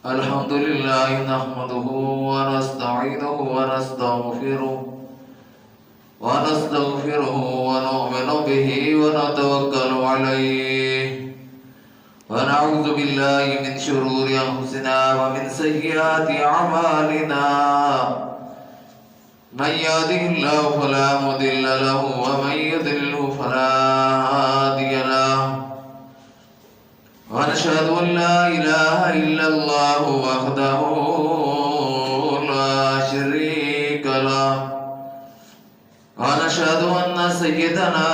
الحمد لله نحمده ونستعينه ونستغفره ونؤمن به ونتوكل عليه ونعوذ بالله من شرور أنفسنا ومن سيئات أعمالنا من يهده الله فلا مضل له ومن يضلل فلا هادي له ونشهد أن لا إله إلا الله وحده لا شريك له ونشهد أن سيدنا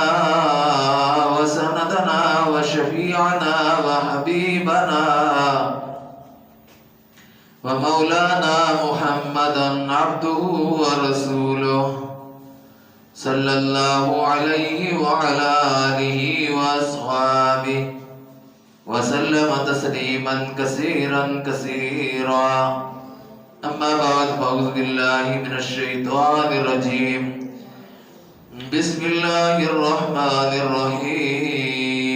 وسندنا وشفيعنا وحبيبنا ومولانا محمدا عبده ورسوله صلى الله عليه وعلى آله وأصحابه وسلم تسليما كثيرا كثيرا أما بعد فأعوذ بالله من الشيطان الرجيم بسم الله الرحمن الرحيم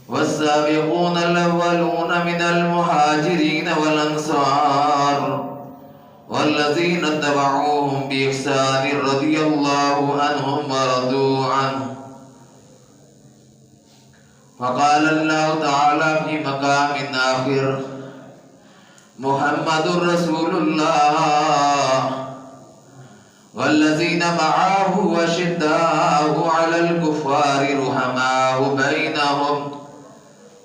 والسابقون الأولون من المهاجرين والأنصار والذين اتبعوهم بإحسان رضي الله عنهم ورضوا عنه وقال الله تعالى في مقام آخر محمد رسول الله والذين معه أشداء على الكفار رحماء بينهم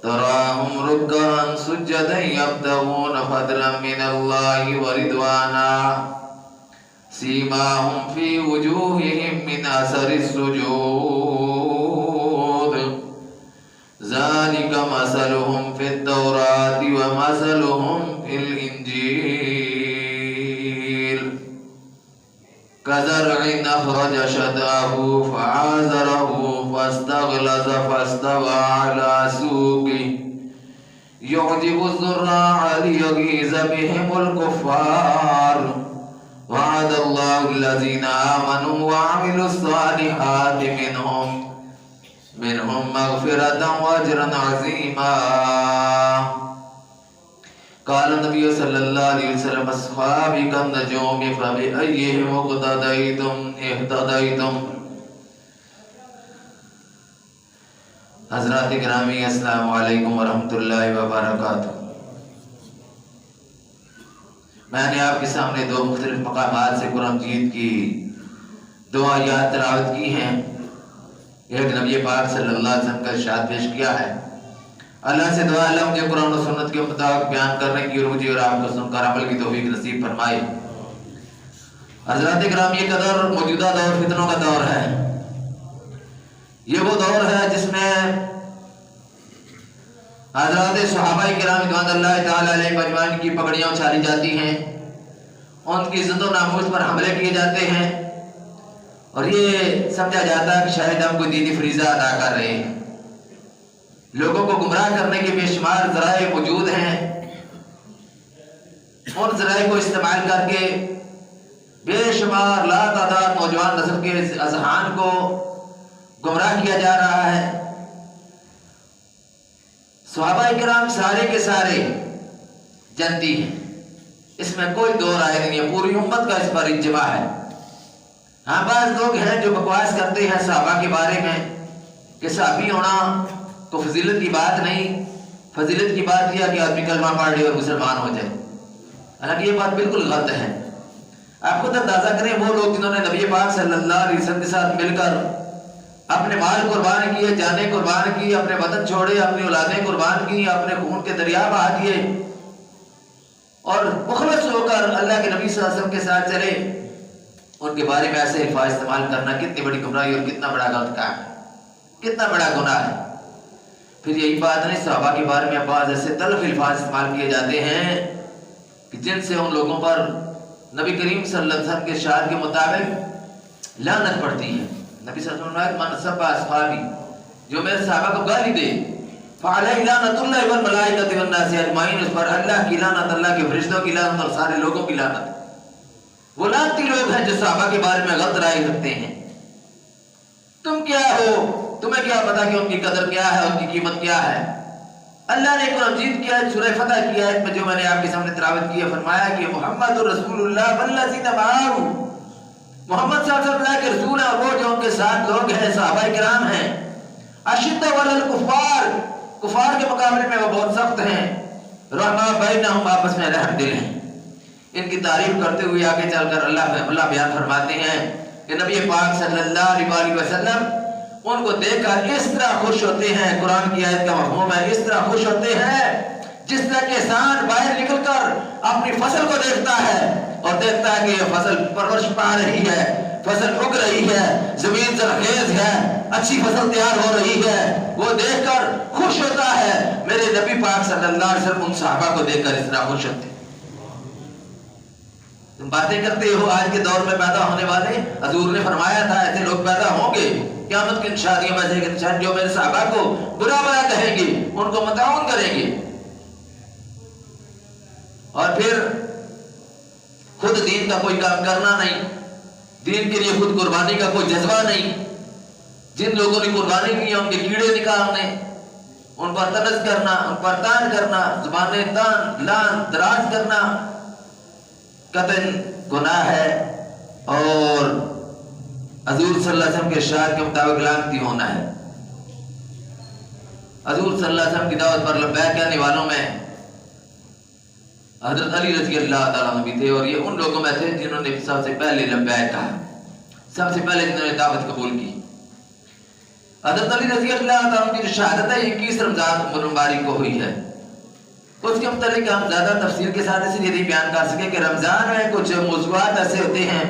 تراهم ركعا سجدا يبتغون فضلا من الله ورضوانا سيماهم في وجوههم من أثر السجود ذلك مثلهم في التوراة ومثلهم في الإنجيل كزرع أخرج شطأه فآزره فاستغلظ فاستوى على سوقه يعجب الزراع ليغيظ بهم الكفار وعد الله الذين آمنوا وعملوا الصالحات منهم مغفرة وأجرا عظيما قال النبي صلى الله عليه وسلم أصحابي كالنجوم فبأيهم اهتديتم حضرات گرامی السلام علیکم ورحمۃ اللہ وبرکاتہ۔ میں نے آپ کے سامنے دو مختلف مقامات سے قرآن مجید کی دو آیات تلاوت کی ہیں۔ ایک نبی پاک صلی اللہ علیہ وسلم کا ارشاد پیش کیا ہے۔ اللہ سے دعا اللہ مجھے قرآن و سنت کے مطابق بیان کرنے کی اور مجھے اور آپ کو سن کر عمل کی توفیق نصیب فرمائے۔ حضرات کرام، یہ قدر موجودہ دور فتنوں کا دور ہے۔ یہ وہ دور ہے جس میں حضرات صحابہ کرام رضوان اللہ تعالی علیہ اجمعین کی پگڑیاں اچھالی جاتی ہیں، ان کی عزت و ناموس پر حملے کیے جاتے ہیں، اور یہ سمجھا جاتا ہے کہ شاید ہم کوئی دینی فریضہ ادا کر رہے ہیں۔ لوگوں کو گمراہ کرنے کے بے شمار ذرائع موجود ہیں، ان ذرائع کو استعمال کر کے بے شمار لا تعداد نوجوان نسل کے اذہان کو گمراہ کیا جا رہا ہے۔ صحابہ کرام سارے کے سارے جنتی ہیں، اس میں کوئی دو رائے نہیں ہے، پوری امت کا اس پر اجماع ہے۔ ہاں، بعض لوگ ہیں جو بکواس کرتے ہیں صحابہ کے بارے میں کہ صحابی ہونا تو فضیلت کی بات نہیں، فضیلت کی بات یہ کہ آدمی کلمہ پڑھ لے اور مسلمان ہو جائے۔ حالانکہ یہ بات بالکل غلط ہے۔ آپ خود اندازہ کریں، وہ لوگ جنہوں نے نبی پاک صلی اللہ علیہ وسلم کے ساتھ مل کر اپنے مال قربان کیے، جانیں قربان کی، اپنے وطن چھوڑے، اپنی اولادیں قربان کی، اپنے خون کے دریا بہا دیے اور مخلص ہو کر اللہ کے نبی صلی اللہ علیہ وسلم کے ساتھ چلے، ان کے بارے میں ایسے الفاظ استعمال کرنا کتنی بڑی گمراہی اور کتنا بڑا غلط کام ہے، کتنا بڑا گناہ ہے۔ پھر یہی بات نہیں، صحابہ کے بارے میں بعض ایسے تلخ الفاظ استعمال کیے جاتے ہیں کہ جن سے ان لوگوں پر نبی کریم صلی اللہ علیہ وسلم کے ارشاد کے مطابق لعنت پڑتی ہے۔ نبی صلی اللہ علیہ وسلم نے من سب اصحابی، جو میرے صحابہ کو گالی دے فعلیہ لعنت اللہ والملائکۃ والناس اجمعین، اس پر اللہ کی لعنت، اللہ کے فرشتوں کی لعنت اور سارے لوگوں کی لعنت۔ وہ لعنتی لوگ ہیں جو صحابہ کے بارے میں غلط رائے رکھتے ہیں۔ تم کیا ہو؟ تمہیں کیا پتا کہ ان کی قدر کیا ہے، ان کی قیمت کیا ہے؟ اللہ نے قرآن مجید کی آیت سورہ فتح کی آیت میں جو میں نے آپ کے سامنے تلاوت کی ہے فرمایا کہ محمد رسول اللہ والذین معہ، محمد صلی اللہ علیہ وسلم کے رسول ہیں اور وہ جو ان کے ساتھ لوگ ہیں صحابہ کرام ہیں، اشداء علی الکفار، کفار کے مقابلے میں وہ بہت سخت ہیں، رحماء بینہم، آپس میں رحم دل ہیں۔ ان کی تعریف کرتے ہوئے آگے چل کر اللہ بیان فرماتے ہیں کہ نبی پاک صلی اللہ علیہ وسلم ان کو دیکھ کر اس طرح خوش ہوتے ہیں، قرآن کی آیت کا مفہوم ہے، اس طرح خوش ہوتے ہیں جس طرح کسان باہر نکل کر اپنی فصل کو دیکھتا ہے اور دیکھتا ہے کہ یہ فصل پرورش پا رہی ہے، فصل اگ رہی ہے، زمین زرخیز ہے، اچھی فصل تیار ہو رہی ہے، وہ دیکھ کر خوش ہوتا ہے۔ میرے نبی پاک صلی اللہ علیہ وسلم ان صحابہ کو دیکھ کر اس طرح خوش ہوتے ہیں۔ تم باتیں کرتے ہو آج کے دور میں پیدا ہونے والے، حضور نے فرمایا تھا ایسے لوگ پیدا ہوں گے قیامت کی شادیوں میں سے جو میرے صحابہ کو برا بھلا کہیں گے، ان کو متعاون کریں گے، اور پھر خود دین کا کوئی کام کرنا نہیں، دین کے لیے خود قربانی کا کوئی جذبہ نہیں۔ جن لوگوں نے قربانی کی ان کے کیڑے نکالنے، ان پر طنز کرنا، ان پر تان کرنا، زبانیں تان لان دراز کرنا قطعاً گناہ ہے، اور حضور صلی اللہ علیہ وسلم کے ارشاد کے مطابق لعنتی ہونا ہے۔ حضور صلی اللہ علیہ وسلم کی دعوت پر لبیک کہنے والوں میں حضرت علی رضی اللہ تعالیٰ عنہ بھی تھے، اور یہ ان لوگوں میں تھے جنہوں نے سب سے پہلے لبیک کہا، سب سے پہلے جنہوں نے دعوت قبول کی۔ حضرت علی رضی اللہ تعالیٰ عنہ کی جو شہادت ہے 21 رمضان مبارک کو ہوئی ہے، اس کے متعلق ہم زیادہ تفصیل کے ساتھ اس لیے نہیں بیان کر سکے کہ رمضان میں کچھ موضوعات ایسے ہوتے ہیں،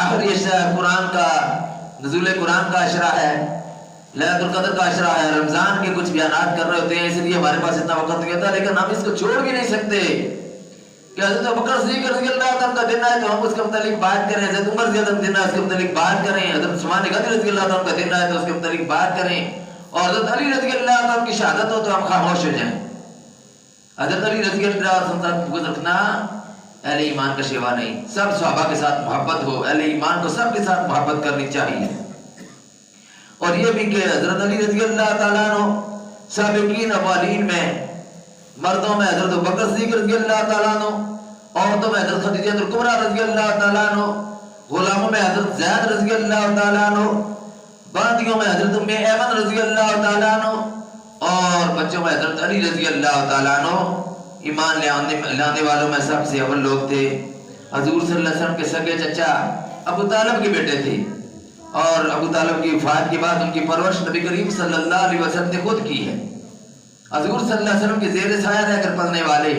آخر یہ قرآن کا نزول قرآن کا عشرہ ہے، لیلۃ القدر کا عشرہ ہے، رمضان کے کچھ بیانات کر رہے ہوتے ہیں، اس لیے ہمارے پاس اتنا وقت نہیں ہوتا، لیکن ہم اس کو چھوڑ بھی نہیں سکتے کہ حضرت ابوبکر صدیق رضی اللہ عنہ کا دن ہے تو ہم اس کے متعلق بات کریں، حضرت عمر رضی اللہ عنہ کا دن ہے اس کے متعلق بات کریں، حضرت عثمان غنی رضی اللہ عنہ کا دن ہے تو اس کے متعلق بات کریں، اور حضرت علی رضی اللہ عنہ کی شہادت ہو تو ہم خاموش ہو جائیں۔ حضرت علی رضی اللہ عنہ کو رکھنا اہل ایمان کا شیوا نہیں، سب صحابہ کے ساتھ محبت ہو، اہل ایمان کو سب کے ساتھ محبت کرنی چاہیے۔ اور یہ بھی کہ حضرت علی رضی اللہ تعالیٰ عنہ سابقین اولین میں، مردوں میں حضرت ابوبکر صدیق رضی اللہ تعالیٰ عنہ، عورتوں میں حضرت خدیجہ الکبریٰ رضی اللہ تعالیٰ عنہ، غلاموں میں حضرت زید رضی اللہ تعالیٰ عنہ، باندیوں میں حضرت ام ایمن رضی اللہ تعالیٰ عنہ، اور بچوں میں حضرت علی رضی اللہ تعالیٰ عنہ۔ ایمان لانے والوں میں سب سے اول لوگ تھے۔ حضور صلی اللہ علیہ وسلم کے سگے چچا ابو طالب کے بیٹے تھے، اور ابو طالب کی وفات کے بعد ان کی پرورش نبی کریم صلی اللہ علیہ وسلم نے خود کی ہے۔ حضور صلی اللہ علیہ وسلم کے زیر سایہ رہ کر پلنے والے،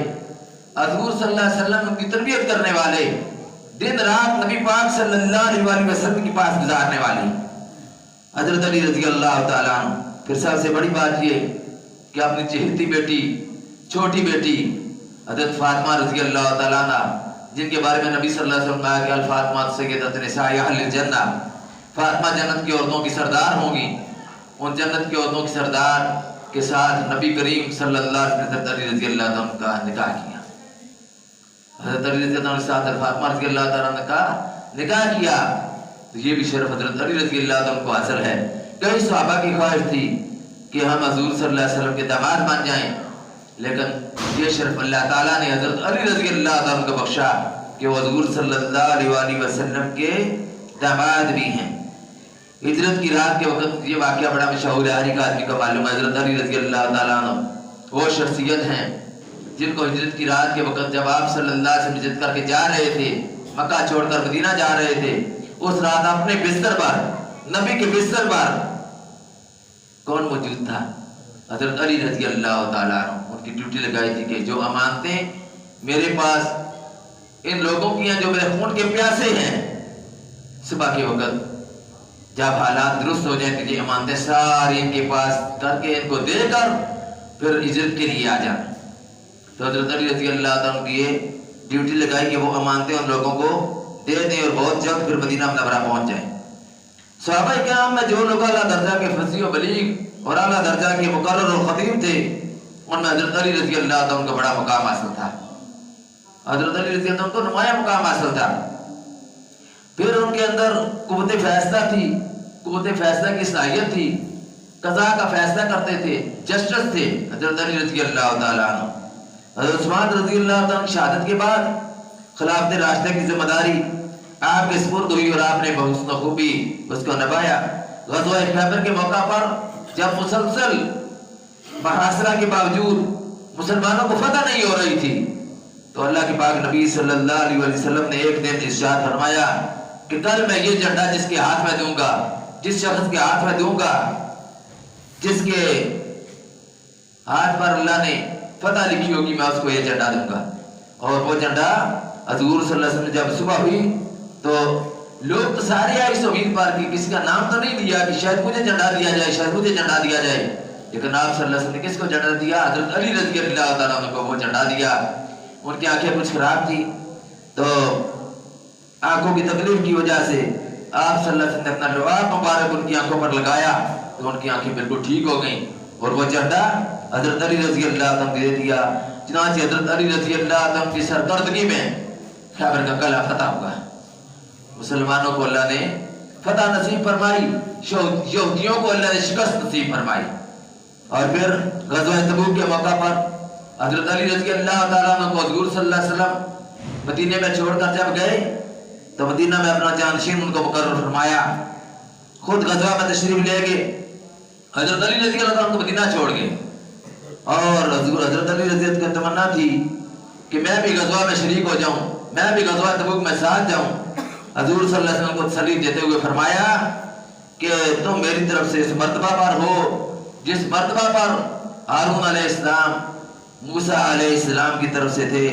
حضور صلی اللہ علیہ وسلم ان کی تربیت کرنے والے، دن رات نبی پاک صلی اللہ علیہ وسلم کے پاس گزارنے والے حضرت علی رضی اللہ تعالیٰ عنہ۔ پھر سب سے بڑی بات یہ کہ اپنی چہیتی بیٹی، چھوٹی بیٹی حضرت فاطمہ رضی اللہ تعالیٰ عنہ، جن کے بارے میں نبی صلی اللہ علیہ وسلم نے کہا کہ الفاطمہ سیدۃ نساء اہل الجنہ، فاطمہ جنت کی عورتوں کی سردار ہوں گی، ان جنت کی عورتوں کی سردار کے ساتھ نبی کریم صلی اللہ علیہ وسلم نے حضرت علی رضی اللہ عنہ کا نکاح کیا۔ حضرت علی رضی اللہ عنہ کے ساتھ فاطمہ رضی اللہ تعالیٰ عنہ کا نکاح کیا، تو یہ بھی شرف حضرت علی رضی اللہ عنہ کو حاصل ہے۔ کئی صحابہ کی خواہش تھی کہ ہم حضور صلی اللہ علیہ وسلم کے داماد بن جائیں، لیکن یہ شرف اللہ تعالیٰ نے حضرت علی رضی اللہ عنہ کو بخشا کہ وہ حضور صلی اللہ علیہ وسلم کے داماد بھی ہیں۔ ہجرت کی رات کے وقت یہ واقعہ بڑا مشہور ہے، ہر ایک آدمی کو معلوم ہے۔ حضرت علی رضی اللہ تعالیٰ عنہ وہ شخصیت ہیں جن کو ہجرت کی رات کے وقت جب آپ صلی اللہ علیہ وسلم ہجرت کر کے جا رہے تھے، مکہ چھوڑ کر مدینہ جا رہے تھے، اس رات اپنے بستر پر، نبی کے بستر پر کون موجود تھا؟ حضرت علی رضی اللہ تعالیٰ عنہ۔ ان کی ڈیوٹی لگائی تھی کہ جو امانتیں میرے پاس ان لوگوں کی ہیں جو میرے خون کے پیاسے ہیں، صبح کے وقت جب حالات درست ہو جائیں تو یہ امانتیں ساری ان کے پاس کر کے ان کو دے کر پھر ہجرت کے لیے آ جانا۔ تو حضرت علی رضی اللہ عنہ کی یہ ڈیوٹی لگائی کہ وہ امانتیں ان لوگوں کو دے دیں اور بہت جلد پھر مدینہ منورہ پہنچ جائیں۔ صحابہ کرام میں جو لوگ اعلیٰ درجہ کے فصیح و بلیغ اور اعلیٰ درجہ کے مقرر اور خطیب تھے، ان میں حضرت علی رضی اللہ عنہ کا بڑا مقام حاصل تھا۔ حضرت علی رضی اللہ عنہ کو نمایاں مقام حاصل تھا۔ پھر ان کے اندر قوت فیصلہ تھی، قوت فیصلہ کی صلاحیت تھی۔ قضا کا فیصلہ کرتے تھے، جسٹس تھے حضرت علی رضی اللہ تعالیٰ عنہ۔ حضرت عثمان رضی اللہ تعالیٰ عنہ شہادت کے بعد خلافت راشدہ کی ذمہ داری آپ کے سپرد ہوئی اور آپ نے بحسن خوبی اس کو نبھایا۔ غزوہ خیبر کے موقع پر جب مسلسل محاصرہ کے باوجود مسلمانوں کو فتح نہیں ہو رہی تھی تو اللہ کے پاک نبی صلی اللہ علیہ وسلم نے ایک دن ارشاد فرمایا کہ کل میں یہ جھنڈا جس کے ہاتھ میں دوں گا، جس شخص کے ہاتھ میں دوں گا، جس کے ہاتھ پر اللہ نے فتح لکھی ہوگی، میں اس کو یہ جھنڈا دوں گا۔ اور وہ جھنڈا حضور صلی اللہ علیہ وسلم جب صبح ہوئی تو لوگ تو سارے آئے اس امید پر کہ کسی کا نام تو نہیں دیا کہ شاید مجھے جھنڈا دیا جائے، شاید مجھے جھنڈا دیا جائے، لیکن آپ صلی اللہ علیہ وسلم نے کس کو جھنڈا دیا؟ حضرت علی رضی اللہ تعالیٰ عنہ کو وہ جھنڈا دیا۔ ان کی آنکھیں کچھ خراب تھی تو آنکھوں کی تکلیف کی وجہ سے آپ صلی اللہ علیہ وسلم نے اپنا لعاب مبارک ان کی آنکھوں پر لگایا تو ان کی آنکھیں بالکل ٹھیک ہو گئیں اور وہ جھنڈا حضرت علی رضی اللہ عنہ کو دے دیا۔ چنانچہ حضرت علی رضی اللہ عنہ کی سرکردگی میں خیبر کا قلعہ فتح ہوا۔ مسلمانوں کو اللہ نے فتح نصیب فرمائی، یہودیوں کو اللہ نے شکست نصیب فرمائی۔ اور پھر غزوہ تبوک کے موقع پر حضرت علی رضی اللہ تعالیٰ عنہ کو حضور صلی اللہ علیہ وسلم مدینے میں چھوڑ کر جب گئے تو مدینہ میں اپنا جانشین ان کو مقرر فرمایا، خود غزوہ میں تشریف لے گئے۔ حضرت علی رضی اللہ عنہ کو مدینہ چھوڑ گئے اور حضرت علی رضی اللہ کی تمنا تھی کہ میں بھی غزوہ میں شریک ہو جاؤں، میں بھی غزوہ تبوک میں ساتھ جاؤں۔ حضور صلی اللہ علیہ وسلم کو تسلی دیتے ہوئے فرمایا کہ تم میری طرف سے اس مرتبہ پر ہو جس مرتبہ پر ہارون علیہ السلام موسیٰ علیہ السلام کی طرف سے تھے،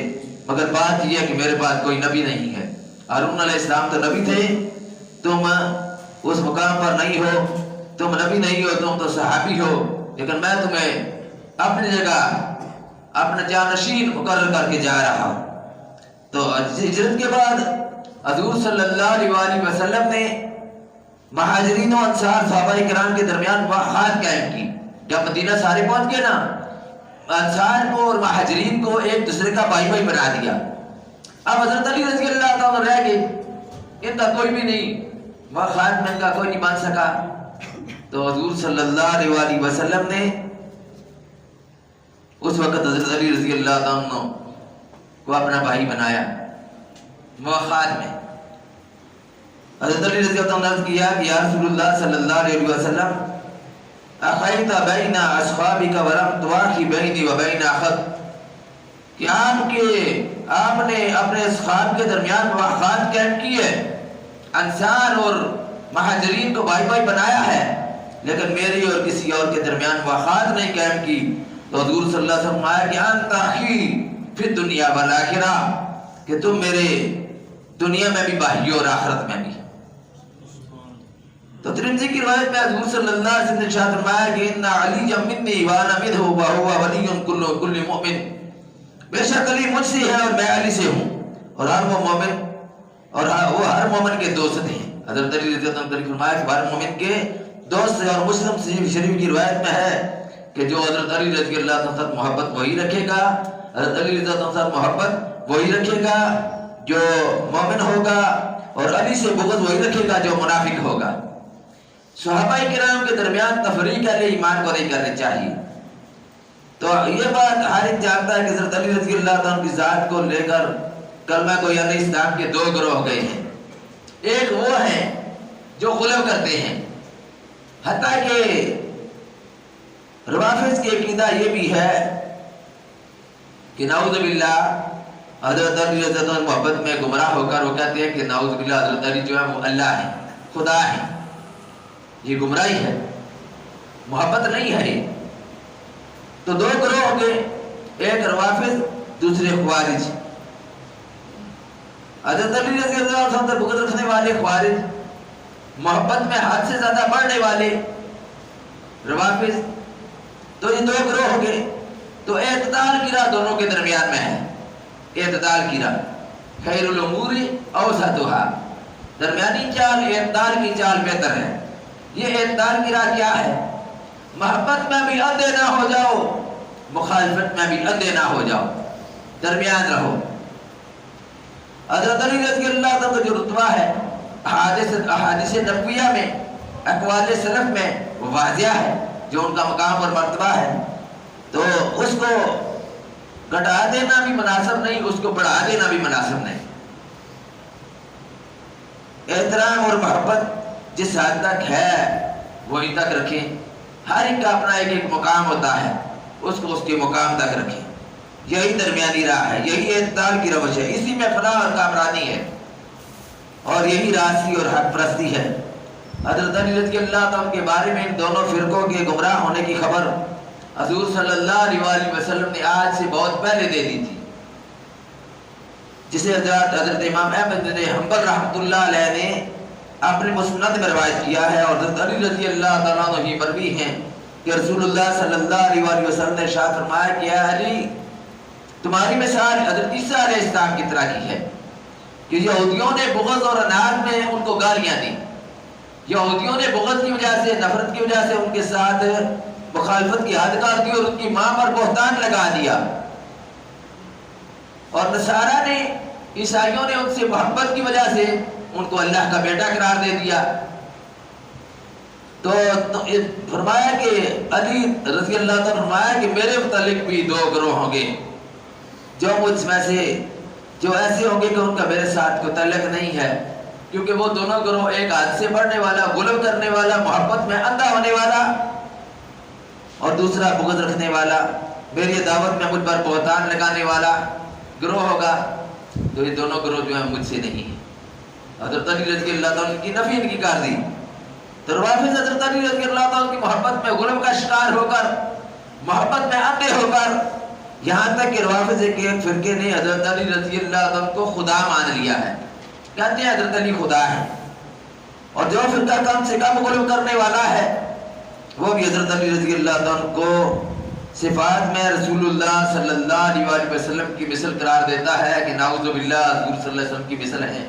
مگر بات یہ ہے کہ میرے پاس کوئی نبی نہیں ہے۔ ہارون علیہ السلام تو نبی تھے، تم اس مقام پر نہیں ہو، تم نبی نہیں ہو، تم تو صحابی ہو، لیکن میں تمہیں اپنی جگہ اپنا جانشین مقرر کر کے جا رہا ہوں۔ تو ہجرت کے بعد حضور صلی اللہ علیہ وسلم نے مہاجرین و انصار صحابہ کرام کے درمیان وحدت قائم کی۔ جب مدینہ سارے پہنچ گئے نا، انصار کو اور مہاجرین کو ایک دوسرے کا بھائی بھائی بنا دیا۔ اب حضرت علی رضی اللہ تعالیٰ رہ گئے، ان کا کوئی بھی نہیں، وحدت میں ان کا کوئی نہیں بن سکا۔ تو حضور صلی اللہ علیہ وسلم نے اس وقت حضرت علی رضی اللہ عنہ کو اپنا بھائی بنایا موخات میں۔ حضرت علی رضی اللہ عنہ نے کیا کہ یا رسول اللہ صلی اللہ علیہ وسلم اخیت بین اصحابک ولم تواخی بینی و بین اخت، کہ آپ نے اپنے اصحاب کے درمیان مواخات قائم کی ہے، انصار اور مہاجرین کو بھائی بھائی بنایا ہے، لیکن میری اور کسی اور کے درمیان مواخات نہیں قائم کی۔ تو حضور صلی اللہ علیہ وسلم آیا کہ انت اخی فی الدنیا والآخرہ، کہ تم میرے دنیا میں بھی بھائی اور آخرت میں بھی۔ تو ترمذی کی روایت میں حضور صلی اللہ علیہ وسلم نے ارشاد فرمایا کہ ان علی منی وانا منہ وهو ولی کل مؤمن، بے شک علی مجھ سے ہے اور میں علی سے ہوں، اور ہر وہ مومن اور وہ ہر مومن کے دوست ہیں۔ حضرت علی رضی اللہ عنہ نے فرمایا کہ ہر مومن کے دوست ہیں، اور مسلم شریف کی روایت میں ہے کہ جو حضرت علی رضی اللہ عنہ سے محبت وہی رکھے گا، حضرت علی رضی اللہ عنہ سے محبت وہی رکھے گا جو مومن ہوگا، اور علی سے بغض وہی رکھے گا جو منافق ہوگا۔ صحابہ کرام کے درمیان تفریق علیہ ایمان کو نہیں کرنی چاہیے۔ تو یہ بات ہر ایک جانتا ہے کہ حضرت علی رضی اللہ عنہ کی ذات کو لے کر کلمہ کو یعنی اسلام کے دو گروہ ہو گئے ہیں۔ ایک وہ ہیں جو غلو کرتے ہیں، حتیٰ کہ روافض کی عقیدہ یہ بھی ہے کہ نعوذ باللہ حضرت علی رضی اللہ عنہ محبت میں گمراہ ہو کر وہ کہتے ہیں کہ نعوذ باللہ حضرت علی جو ہے وہ اللہ ہے، خدا ہے۔ یہ گمراہی ہے، محبت نہیں ہے۔ یہ تو دو گروہ ہو گئے، ایک روافض، دوسرے خوارج۔ حضرت علی رضی اللہ عنہ سے بغض رکھنے والے خوارج، محبت میں حد سے زیادہ بڑھنے والے روافض۔ تو یہ دو گروہ ہو گئے۔ تو اعتدال کی راہ دونوں کے درمیان میں ہے، اعتدال کی راہ، خیر الامور اوسطها، درمیانی چال، اعتدال کی چال بہتر ہے۔ یہ اعتدال کی راہ کیا ہے؟ محبت میں بھی اندھے نہ ہو جاؤ، مخالفت میں بھی اندھے نہ ہو جاؤ، درمیان رہو۔ حضرت علی رضی اللہ عنہ کا جو رتبہ ہے احادیث نبویہ میں، اقوال سلف میں وہ واضح ہے۔ جو ان کا مقام اور مرتبہ ہے، تو اس کو گھٹا دینا بھی مناسب نہیں، اس کو بڑھا دینا بھی مناسب نہیں۔ احترام اور محبت جس حد تک ہے وہیں تک رکھیں، ہر ایک کا اپنا ایک ایک مقام ہوتا ہے، اس کو اس کے مقام تک رکھیں، یہی درمیانی راہ ہے، یہی اعتدال کی روش ہے، اسی میں فلاح اور کامرانی ہے، اور یہی راستی اور حق پرستی ہے۔ حضرت علی رضی اللہ عنہ کے بارے میں ان دونوں فرقوں کے گمراہ ہونے کی خبر حضور صلی اللہ علیہ وآلہ وسلم نے آج سے بہت پہلے دے دی تھی، جسے حضرت امام احمد بن حنبل رحمۃ اللہ علیہ نے اپنے مسند میں روایت کیا ہے، اور حضرت علی رضی اللہ تعالیٰ عنہ ہی مروی ہیں کہ رسول اللہ صلی اللہ علیہ وآلہ وسلم نے ارشاد فرمایا کہ اے علی، تمہاری مثال حضرت عیسیٰ علیہ السلام کی طرح کی ہے کہ یہودیوں نے بغض اور اناد میں ان کو گالیاں دی، یہودیوں نے بغض کی وجہ سے، نفرت کی وجہ سے ان کے ساتھ مخالفت کی حد کر دی اور ان کی ماں پر بہتان لگا دیا، اور نصارہ نے، عیسائیوں نے ان سے محبت کی وجہ سے ان کو اللہ کا بیٹا قرار دے دیا۔ تو فرمایا کہ علی رضی اللہ عنہ فرمایا کہ میرے متعلق بھی دو گروہ ہوں گے، جو مجھ میں سے جو ایسے ہوں گے کہ ان کا میرے ساتھ کوئی تعلق نہیں ہے، کیونکہ وہ دونوں گروہ، ایک حد سے بڑھنے والا، غلو کرنے والا، محبت میں اندھا ہونے والا، اور دوسرا بغض رکھنے والا، میری دعوت میں مجھ پر بہتان لگانے والا گروہ ہوگا۔ تو یہ دونوں گروہ جو ہیں مجھ سے نہیں ہیں۔ حضرت علی رضی اللہ عنہ کی نفی ان کی کر دی، تو روافض حضرت علی رضی اللہ عنہ کی محبت میں غلو کا شکار ہو کر، محبت میں اندھے ہو کر، یہاں تک کہ روافض کے ایک فرقے نے حضرت علی رضی اللہ عنہ کو خدا مان لیا ہے، کہتے ہیں حضرت علی خدا ہے، اور جو فرقہ کم سے کم غلو کرنے والا ہے وہ بھی حضرت علی رضی اللہ عنہ کو صفات میں رسول اللہ صلی اللہ علیہ وآلہ وسلم کی مثل قرار دیتا ہے کہ نعوذ باللہ حضور صلی اللہ علیہ وسلم کی مثل ہے،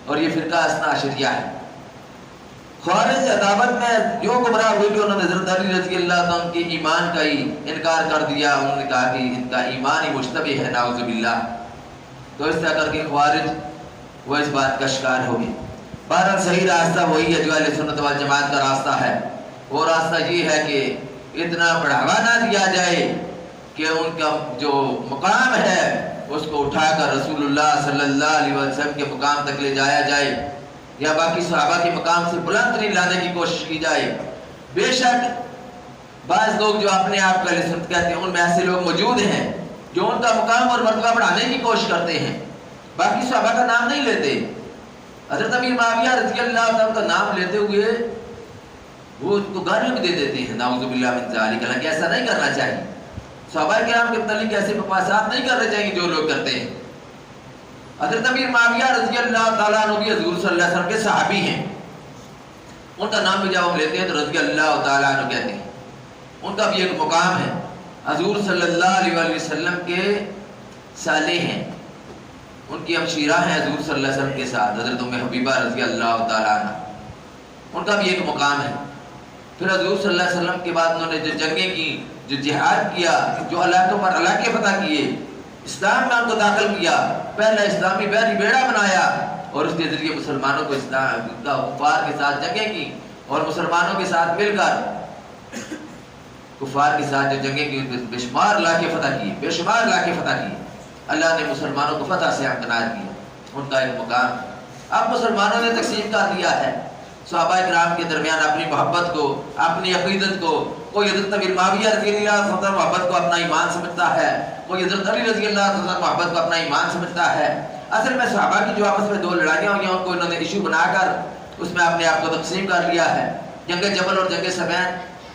اور یہ فرقہ اثنا عشریہ ہے۔ خوارج عداوت میں جو گمراہ ہوئی کہ انہوں نے حضرت علی رضی اللہ عنہ کے ایمان کا ہی انکار کر دیا، انہوں نے کہا کہ ان کا ایمان ہی مشتبہ ہے، نعوذ باللہ، تو اس طرح کر کے خوارج وہ اس بات کا شکار ہو گئے۔ بہرحال صحیح راستہ وہی ہے جو اہل سنت والجماعت کا راستہ ہے، وہ راستہ یہ ہے کہ اتنا بڑھاوا نہ دیا جائے کہ ان کا جو مقام ہے اس کو اٹھا کر رسول اللہ صلی اللہ علیہ وسلم کے مقام تک لے جایا جائے، یا باقی صحابہ کے مقام سے بلند ترین لانے کی کوشش کی جائے۔ بے شک بعض لوگ جو اپنے آپ کو اہل سنت کہتے ہیں، ان میں ایسے لوگ موجود ہیں جو ان کا مقام اور مرتبہ بڑھانے کی کوشش کرتے ہیں، باقی صحابہ کا نام نہیں لیتے۔ حضرت امیر معاویہ رضی اللہ عنہ کا نام لیتے ہوئے وہ ان کو گالیاں بھی دے دیتے ہیں، نعوذ باللہ من ذالک، حالانکہ ایسا نہیں کرنا چاہیے، صحابہ کرام کے متعلق ایسے بکواسات نہیں کرنے چاہیے جو لوگ کرتے ہیں۔ حضرت امیر معاویہ رضی اللہ تعالیٰ عنہ بھی حضور صلی اللہ علیہ وسلم کے صحابی ہیں، ان کا نام بھی جب ہم لیتے ہیں تو رضی اللہ تعالیٰ عنہ کہتے ہیں، ان کا بھی ایک مقام ہے، حضور صلی اللہ علیہ وآلہ وسلم کے سالے ہیں، ان کی ہمشیرہ ہیں حضور صلی اللہ علیہ وسلم کے ساتھ، حضرت ام حبیبہ رضی اللہ تعالیٰ عنہ، ان کا بھی ایک مقام ہے۔ پھر حضور صلی اللہ علیہ وسلم کے بعد انہوں نے جو جنگیں کی، جو جہاد کیا، جو علاقوں پر علاقے فتح کیے، اسلام میں ان کو داخل کیا، پہلا اسلامی بحری بیڑا بنایا، اور اس کے ذریعے مسلمانوں کو اسلام کا کفار کے ساتھ جنگیں کی، اور مسلمانوں کے ساتھ مل کر کفار کے ساتھ جو جنگیں کی، بے شمار علاقے فتح کیے، بے شمار علاقے فتح کیے، اللہ نے مسلمانوں کو فتح سے امکنار کیا، ان کا ایک مقام۔ اب مسلمانوں نے تقسیم کر دیا ہے صحابہ کرام کے درمیان اپنی محبت کو، اپنی عقیدت کو، کوئی حضرت امیر معاویہ رضی اللہ عنہ محبت کو اپنا ایمان سمجھتا ہے، کوئی حضرت علی رضی اللہ عنہ محبت کو اپنا ایمان سمجھتا ہے۔ اصل میں صحابہ کی جو آپس میں دو لڑائیاں ہوئی ہیں ان کو انہوں نے ایشو بنا کر اس میں اپنے آپ کو تقسیم کر لیا ہے، جنگ جبل اور جنگ صفین۔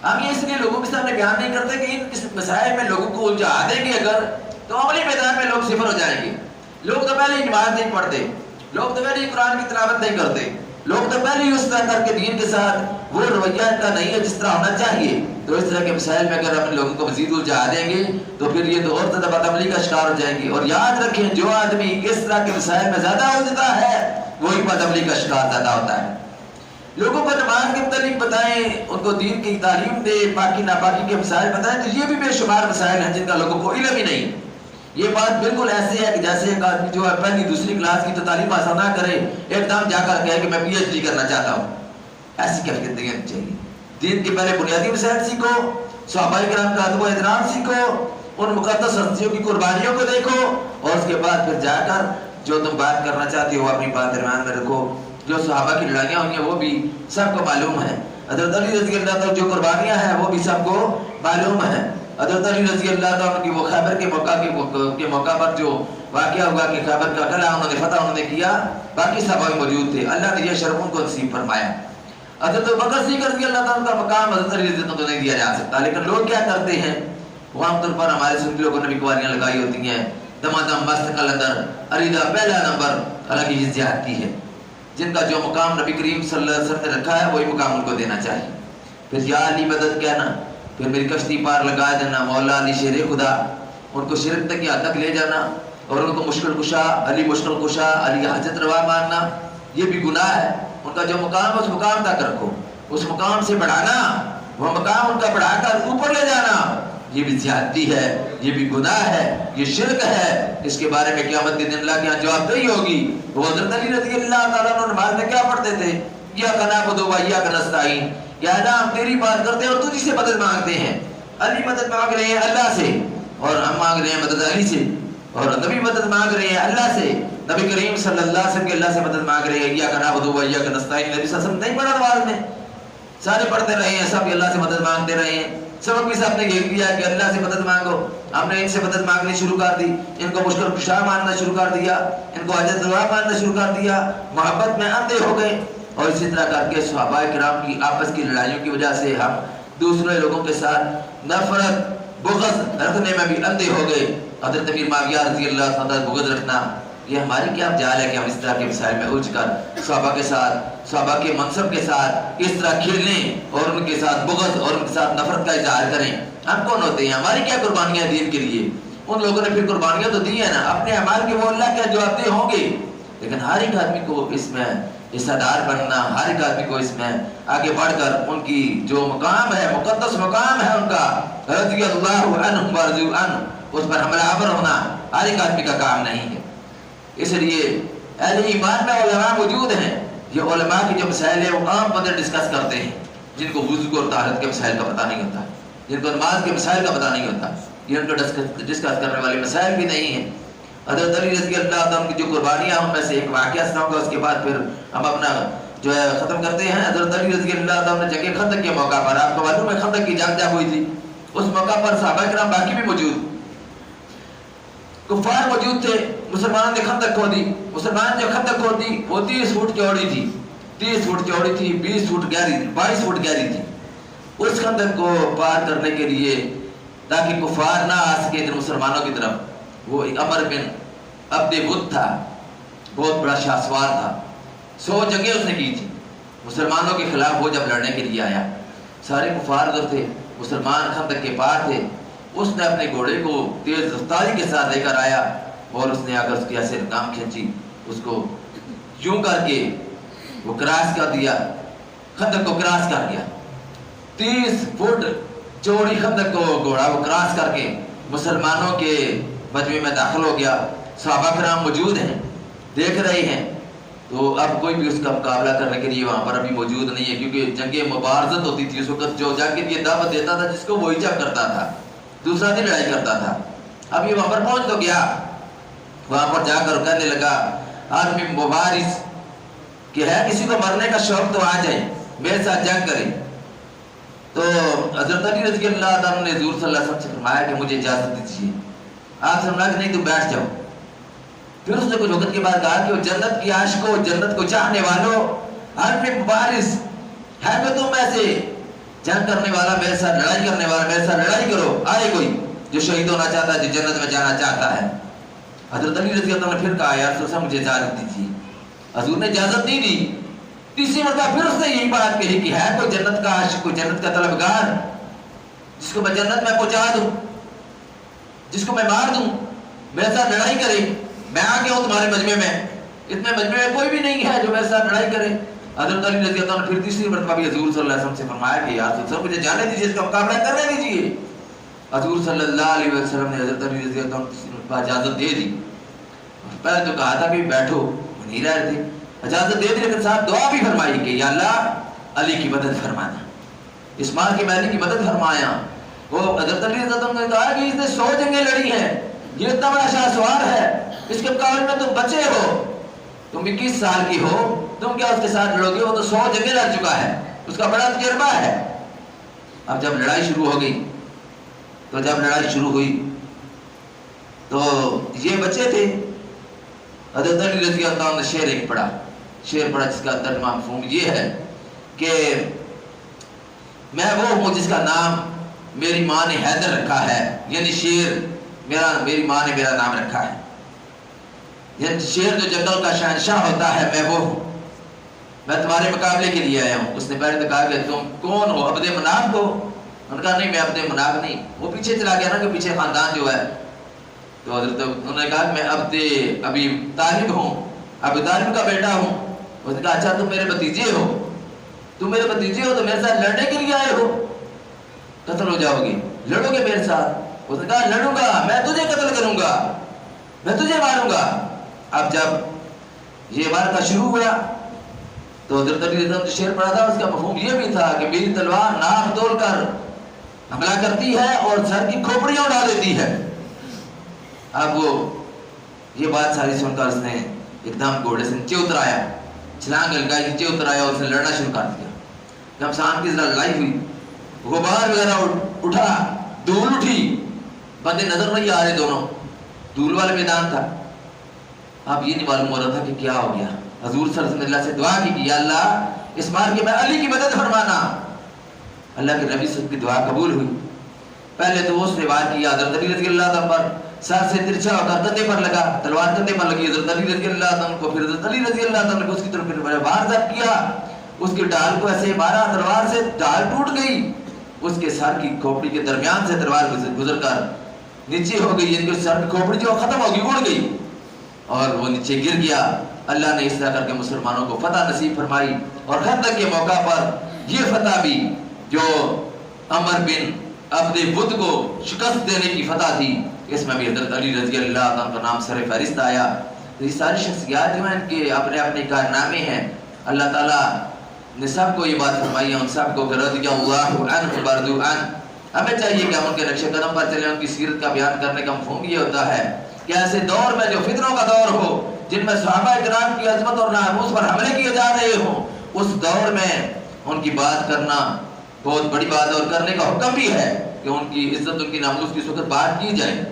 ہم یہ اس لیے لوگوں کے سامنے بیان نہیں کرتے کہ ان مسائل میں لوگوں کو الجھا دیں گے اگر، تو عملی میدان میں لوگ صفر ہو جائیں گے۔ لوگ تو پہلے ہی نماز نہیں پڑھتے، لوگ تو پہلے ہی قرآن کی تلاوت نہیں کرتے، لوگ تو پہلے ہی اس طرح کر کے دین کے ساتھ وہ رویہ ان کا نہیں ہے جس طرح ہونا چاہیے۔ تو اس طرح کے مسائل میں اگر ہم لوگوں کو مزید الجھا دیں گے تو پھر یہ تو اور زیادہ بدعملی کا شکار ہو جائیں گے۔ اور یاد رکھیں، جو آدمی اس طرح کے مسائل میں زیادہ الجھتا ہے وہی بدعملی کا شکار زیادہ ہوتا ہے۔ لوگوں کو نماز کے متعلق بتائیں، ان کو دین کی تعلیم دے، پاکی ناپاکی کے مسائل بتائیں، تو یہ بھی بے شمار مسائل ہیں جن کا لوگوں کو علم ہی نہیں۔ یہ بات بالکل ایسے ہے کہ جیسے ایک آدمی جو ہے پہلی دوسری کلاس کی تو تعلیم حاصل نہ کرے، ایک دم جا کر کہے کہ میں پی ایچ ڈی کرنا چاہتا ہوں، ایسی کیفیت نہیں ہونی چاہیے۔ دین کی پہلے بنیادی مسائل سیکھو، صحابہ کرام کا ادب و احترام سیکھو، ان مقدس ہستیوں کی قربانیوں کو دیکھو، اور اس کے بعد پھر جا کر جو تم بات کرنا چاہتے ہو اپنی بات درمیان میں رکھو۔ جو صحابہ کی لڑائیاں ہوئی ہیں وہ بھی سب کو معلوم ہے، حضرت علی رضی اللہ تعالیٰ جو قربانیاں ہیں وہ بھی سب کو معلوم ہے۔ حضرت علی رضی اللہ تعالیٰ کی وہ خیبر کے موقع پر جو واقعہ ہوا کہ خیبر کا قلعہ انہوں نے فتح انہوں نے کیا، باقی صحابہ موجود تھے، اللہ نے یہ شرف ان کو نصیب فرمایا۔ حضرت بکر صدیق رضی اللہ تعالیٰ کا مقام حضرت علی رضی اللہ تعالیٰ کو نہیں دیا جا سکتا، لیکن لوگ کیا کرتے ہیں، وہ عام طور پر ہمارے سنی لوگوں نے بھی قوالیاں لگائی ہوتی ہیں، دمادم مست قلندر علی دا پہلا نمبر، حالانکہ یہ زیادتی ہے۔ جن کا جو مقام نبی کریم صلی اللہ علیہ وسلم نے رکھا ہے وہی مقام ان کو دینا چاہیے۔ پھر یا علی مدد کہنا، پھر میری کشتی پار لگا دینا، مولا علی شیر خدا، ان کو شرک تک یہاں تک لے جانا، اور ان کو مشکل کشا، علی مشکل کشا، علی حاجت روا ماننا، یہ بھی گناہ ہے۔ ان کا جو مقام ہے اس مقام تک رکھو، اس مقام سے بڑھانا، وہ مقام ان کا بڑھا کر اوپر لے جانا، یہ بھی زیادتی ہے، یہ بھی گناہ ہے، یہ شرک ہے۔ اس کے بارے میں قیامت کے دن اللہ کے یہاں جواب دہی ہوگی۔ وہ حضرت علی رضی اللہ تعالیٰ عنہ نماز میں کیا پڑھتے تھے؟ ایاک نعبد و ایاک نستعین، یا اللہ ہم تیری بات کرتے ہیں اور تجھ سے مدد مانگتے ہیں۔ علی مدد مانگ رہے ہیں اللہ سے، اور ہم مانگ رہے ہیں مدد علی سے، اور نبی مدد مانگ رہے ہیں اللہ سے، نبی کریم صلی اللہ علیہ وسلم کے اللہ سے مدد مانگ رہے ہیں۔ ایاک نعبد و ایاک نستعین، نبی صلی اللہ علیہ وسلم نہیں پڑھا نماز میں، سارے پڑھتے رہے ہیں، سب اللہ سے مدد مانگتے رہے ہیں۔ سبق بھی سب نے یہ کیا کہ اللہ سے مدد مانگو، ہم نے ان سے مدد مانگنی شروع کر دی، ان کو مشکل کشا ماننا شروع کر دیا، ان کو حاجت روا ماننا شروع کر دیا، محبت میں اندھے ہو گئے، اور اسی طرح کر کے صحابہ کرام کی آپس کی لڑائیوں کی وجہ سے ہم دوسرے لوگوں کے ساتھ نفرت بغض رکھنے میں بھی اندھے ہو گئے۔ حضرت امیر معاویہ رضی اللہ عنہ بغض رکھنا، یہ ہماری کیا جال ہے کہ ہم اس طرح کے مسائل میں الجھ کر صحابہ کے ساتھ، صحابہ کے منصب کے ساتھ اس طرح کھیلنے اور ان کے ساتھ بغض اور ان کے ساتھ نفرت کا اظہار کریں۔ ہم کون ہوتے ہیں؟ ہماری کیا قربانیاں دین کے لیے؟ ان لوگوں نے پھر قربانیاں تو دی ہیں نا، اپنے اعمال کے وہ اللہ کے جواب دہ ہوں گے، لیکن ہر ایک آدمی کو اس میں حصہ دار بننا، ہر ایک آدمی کو اس میں آگے بڑھ کر ان کی جو مقام ہے، مقدس مقام ہے ان کا، رضی اللہ عنہم ورضوا عنہ، اس پر حملہ آور ہونا ہر ایک آدمی کا کام نہیں ہے۔ اس لیے اہل ایمان میں علماء موجود ہیں، یہ علماء کی جو مسائل ہیں وہ عام بندے ڈسکس کرتے ہیں، جن کو وضو اور طہارت کے مسائل کا پتہ نہیں ہوتا، جن کو نماز کے مسائل کا پتہ نہیں ہوتا، یہ ان کو ڈسکس کرنے والے مسائل بھی نہیں ہیں۔ حضرت علی رضی اللہ عنہ کی جو قربانیاں ان میں سے ایک واقعہ سناؤں گا، اس کے بعد پھر ہم اپنا جو ہے ختم کرتے ہیں۔ حضرت علی رضی اللہ عنہ جنگ خندق کے موقع پر، آپ کو معلوم ہے خندق کی جنگ جب ہوئی تھی، اس موقع پر صحابہ کرام باقی بھی موجود، کفار موجود تھے، مسلمانوں نے خندق کھود دی۔ مسلمان جو خندق کھود دی وہ 30 فٹ چوڑی تھی، 30 فٹ چوڑی تھی، 20 فٹ گہری تھی، 22 فٹ گہری تھی۔ اس خندق کو پار کرنے کے لیے تاکہ کفار نہ آ سکے مسلمانوں کی طرف، وہ عمر بن عبد ود تھا، بہت بڑا شاہ سوار تھا، 100 جنگیں اس نے کی تھی مسلمانوں کے خلاف۔ وہ جب لڑنے کے لیے آیا، سارے کفار ادھر تھے، مسلمان خندق کے پار تھے، اس نے اپنے گھوڑے کو تیز رفتاری کے ساتھ لے کر آیا، اور اس نے آ کر اس کی ایسے کام کھینچی، اس کو یوں کر کے وہ کراس کر دیا، خندق کو کراس کر گیا۔ 30 فٹ چوڑی خندق کو گھوڑا وہ کراس کر کے مسلمانوں کے مجمع میں داخل ہو گیا۔ صحابہ کرام موجود ہیں، دیکھ رہے ہیں، تو اب کوئی بھی اس کا مقابلہ کرنے کے لیے وہاں پر ابھی موجود نہیں ہے، کیونکہ جنگ مبارزت ہوتی تھی اس وقت، جو جنگ کے لیے دعوت دیتا تھا جس کو وہی جنگ کرتا تھا، دوسرا نہیں لڑائی کرتا تھا۔ اب یہ وہاں پر پہنچ تو گیا، وہاں پر جا کر کہنے لگا آدمی مبارز کہ ہے کسی کو مرنے کا شوق تو آ جائے، میرے ساتھ جنگ کرے۔ تو حضرت علی رضی اللہ عنہ نے حضور صلی اللہ علیہ وسلم سے فرمایا کہ مجھے اجازت دیجیے۔ آپ سے فرمایا کہ نہیں، تم بیٹھ جاؤ۔ پھر اس نے کچھ وقت کے بعد کہا کہ وہ جنت کی عاشقوں، جنت کو چاہنے والوں، ہر میں مبارز ہے کہ تم ایسے جنگ کرنے والا، میرے ساتھ لڑائی کرنے والا، میرے ساتھ لڑائی کرو، آئے کوئی جو شہید ہونا چاہتا ہے، جو جنت میں جانا چاہتا ہے۔ حضرت علی رضی اللہ عنہ نے پھر کہا یا رسول اللہ مجھے اجازت دیجیے۔ حضور نے اجازت نہیں دی۔ تیسری مرتبہ پھر اس نے یہی بات کہی کہ ہے کوئی جنت کا عاشق، کوئی جنت کا طلبگار، جس کو میں جنت میں پہنچا دوں، جس کو میں مار دوں، میرے ساتھ لڑائی کرے، میں آ گیا ہوں تمہارے مجمع میں، اتنے مجمع میں کوئی بھی نہیں ہے جو میرے ساتھ لڑائی کرے۔ حضرت علی رضی اللہ عنہ پھر تیسری مرتبہ بھی حضور صلی اللہ علیہ وسلم سے فرمایا کہ یا رسول اللہ مجھے جانے دیجیے، اس کا مقابلہ کرنے دیجیے۔ حضور صلی اللہ علیہ وسلم نے حضرت علی رضی اللہ عنہ کو اجازت دے دی۔ پہلے تو کہا تھا کہ بیٹھو، وہ نہیں رہے تھے، اجازت دے دی، لیکن ساتھ دعا بھی فرمائی کہ یا اللہ علی کی مدد فرمانا، اس ماں کی بہنی کی مدد فرمایا. وہ حضرت علی رضی اللہ عنہ نے کہا کہ اس نے 100 جنگیں لڑی ہیں, یہ اتنا بڑا شاہ سوار ہے, اس کے مقابلے میں تم بچے ہو, تم 21 سال کی ہو, تم کیا اس کے ساتھ لڑو گے؟ وہ تو 100 جنگیں لڑ چکا ہے, اس کا بڑا تجربہ ہے. اب جب لڑائی شروع ہو گئی تو جب لڑائی شروع ہوئی تو یہ بچے تھے. حضرت علی رضی اللہ عنہ نے شعر پڑھا جس کا ترجمہ مفہوم یہ ہے کہ میں وہ ہوں جس کا نام میری ماں نے حیدر رکھا ہے, یعنی شیر میری ماں نے میرا نام رکھا ہے, یعنی شیر جو جنگل کا شہنشاہ ہوتا ہے میں وہ ہوں, میں تمہارے مقابلے کے لیے آیا ہوں. اس نے پہلے تو کہا کہ تم کون ہو؟ عبد مناف ہو؟ انہوں نے کہا نہیں میں عبد مناف نہیں. وہ پیچھے چلا گیا نا کہ پیچھے خاندان جو ہے, تو حضرت انہوں نے کہا کہ میں عبد ابی طالب ہوں, ابو طالب کا بیٹا ہوں. اس نے کہا اچھا تم میرے بھتیجے ہو, تو میرے ساتھ لڑنے کے لیے آئے ہو, قتل ہو جاؤ گے, لڑو گے میرے ساتھ؟ اس نے کہا لڑوں گا, میں تجھے قتل کروں گا, میں تجھے ماروں گا. اب جب یہ وارثہ شروع ہوا تو حضرت علی رضی اللہ عنہ نے شعر پڑھا تھا, اس کا مفہوم یہ بھی تھا کہ میری تلوار ناک تول کر حملہ کرتی ہے اور سر کی کھوپڑیاں اڑا دیتی ہے. اب وہ یہ بات ساری سن کر اس نے ایک دم گھوڑے سے نیچے اترایا, چھلانگ لگائی, نیچے اترایا اور اس نے لڑنا شروع کر دیا. جب شام کی ذرا لڑائی ہوئی, غبار وغیرہ اٹھا, دھول اٹھی, بندے نظر نہیں آ رہے, دونوں دھول والے میدان تھا. اب یہ نہیں معلوم ہو رہا تھا کہ کیا ہو گیا. حضور صلی اللہ علیہ وسلم سے دعا کی کہ یا اللہ اس مار کے میں علی کی مدد فرمانا. اللہ کے نبی سے کی دعا قبول ہوئی. پہلے تو اس نے وار کیا حضرت علی رضی اللہ عنہ پر, سر سے ترچھا ہو کر کندھے پر لگا, تلوار کندھے پر لگی حضرت علی رضی اللہ عنہ کو. پھر حضرت علی رضی اللہ عنہ کو اس کی طرف وار ضبط کیا, اس کی ڈال کو ایسے مارا, تلوار سے ڈال ٹوٹ گئی, اس کے سر کی کھوپڑی کے درمیان سے تلوار گزر کر نیچے ہو گئی, یعنی کہ سر کی کھوپڑی جو ختم ہوگی, اڑ گئی اور وہ نیچے گر گیا. اللہ نے اس طرح کر کے مسلمانوں کو فتح نصیب فرمائی. اور خندق کے موقع پر یہ فتح بھی جو عمر بن عبد ود کو شکست دینے کی فتح تھی, اس میں بھی حضرت علی رضی اللہ عنہ کا نام سر فہرست آیا. یہ ساری شخصیات جو ہیں ان کے اپنے اپنے کارنامے ہیں. اللہ تعالیٰ نے سب کو یہ بات فرمائی ہے, ان سب کو رضی اللہ عنہ برضو عنہ. ہمیں چاہیے کہ ہم ان کے نقش قدم پر چلیں. ان کی سیرت کا بیان کرنے کا مفہوم یہ ہوتا ہے کہ ایسے دور میں جو فتنوں کا دور ہو, جن میں صحابہ کرام کی عظمت اور ناموس پر حملے کیے جا رہے ہوں, اس دور میں ان کی بات کرنا بہت بڑی بات ہے, اور کرنے کا حکم بھی ہے کہ ان کی عزت, ان کی ناموس کی اس وقت بات کی جائے.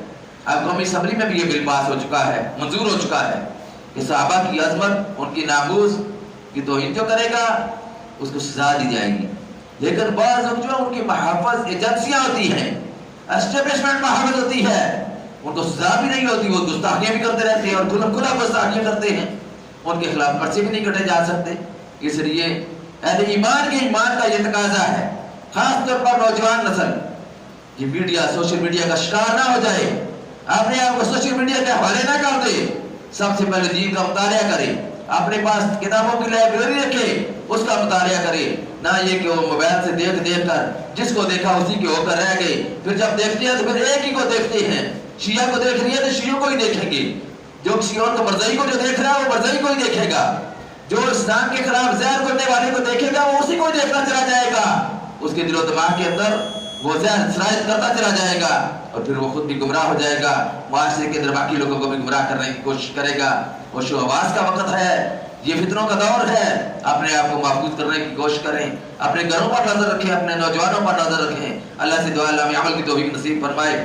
اب قومی اسمبلی میں بھی یہ بل پاس ہو چکا ہے, منظور ہو چکا ہے کہ صحابہ کی عظمت, ان کی ناموس کی توہین جو کرے گا اس کو سزا دی جائے گی. لیکن بعض لوگ جو ہے ان کی محافظ ایجنسیاں ہوتی ہیں, اسٹیبلشمنٹ محافظ ہوتی ہے, ان کو سزا بھی نہیں ہوتی, وہ گستاخیاں بھی کرتے رہتے ہیں اور کھلم کھلا گستاخیاں کرتے ہیں. ان کے خلاف پرچے بھی نہیں کٹے جا سکتے. اس لیے اہل ایمان کے ایمان کا یہ تقاضا ہے, خاص طور پر نوجوان نسل, یہ میڈیا, سوشل میڈیا کا شکار نہ ہو جائے, اپنے آپ کو سوشل میڈیا کے حوالے نہ کر دے. سب سے پہلے دین کا مطالعہ کرے, اپنے پاس کتابوں کی لائبریری رکھے, اس کا مطالعہ کرے. نہ یہ کہ وہ موبائل سے دیکھ کر جس کو دیکھا اسی کے ہو کر رہ گئے, پھر جب دیکھتے ہیں تو پھر ایک ہی کو دیکھتے ہیں. شیعہ کو دیکھ رہی ہے تو شیعوں کو ہی دیکھیں گے, جو شیعوں کو مرزائی کو جو دیکھ رہا ہے وہ مرزائی کو ہی دیکھے گا, جو اسلام کے خلاف زہر کرنے والے کو دیکھے گا وہ اسی کو ہی دیکھنا چلا جائے گا. اس کے دل و دماغ کے اندر وہ زہر سرایت کرتا چلا جائے گا, اور پھر وہ خود بھی گمراہ ہو جائے گا, معاشرے کے اندر باقی لوگوں کو بھی گمراہ کرنے کی کوشش کرے گا. اور شو آواز کا وقت ہے, یہ فتنوں کا دور ہے, اپنے آپ کو محفوظ کرنے کی کوشش کریں, اپنے گھروں پر نظر رکھیں, اپنے نوجوانوں پر نظر رکھیں. اللہ سے دعا اللہ میں عمل کی توفیق نصیب فرمائے.